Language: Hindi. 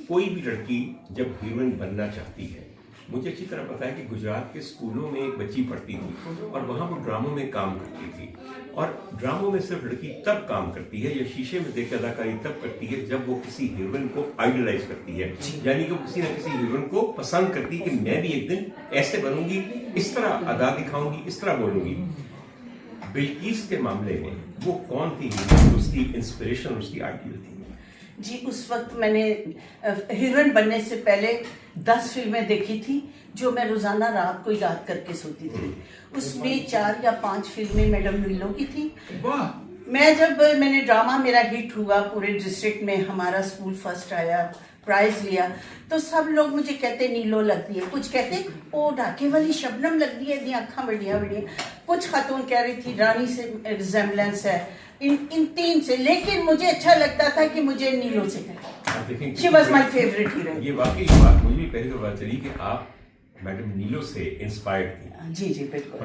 कोई भी लड़की जब हीरोइन बनना चाहती है, मुझे अच्छी तरह पता है कि गुजरात के स्कूलों में एक बच्ची पढ़ती थी और वहाँ वो ड्रामों में काम करती थी। और ड्रामों में सिर्फ लड़की तब काम करती है या शीशे में देख अदाकारी तब करती है जब वो किसी हीरोइन को आइडलाइज करती है, यानी कि वो किसी न किसी हीरोइन को पसंद करती है कि मैं भी एक दिन ऐसे बनूंगी, इस तरह अदा दिखाऊंगी, इस तरह बोलूंगी। बिल्किस के मामले में वो कौन थी उसकी इंस्पिरेशन, उसकी आइडियल थी? जी, उस वक्त मैंने हीरोइन बनने से पहले 10 फिल्में देखी थी जो मैं रोजाना रात को याद करके सोती थी। उसमें 4 या 5 फिल्में मैडम नीलो की थी। मैंने ड्रामा मेरा हिट हुआ, पूरे डिस्ट्रिक्ट में हमारा स्कूल फर्स्ट आया, प्राइज लिया, तो सब लोग मुझे कहते नीलो लगती है, कुछ कहते ओ ढाके वाली शबनम लगती है, दी आँखें बढ़िया बढ़िया, कुछ खातून कह रही थी रानी से रिजेम्बलेंस है, इन 3 से, लेकिन मुझे अच्छा लगता था कि मुझे नीलो से करें। She was my favourite heroine. ये वाकई बात मुझे भी पहली बार चली कि आप मैडम नीलो से इंस्पायर्ड थी। जी बिल्कुल।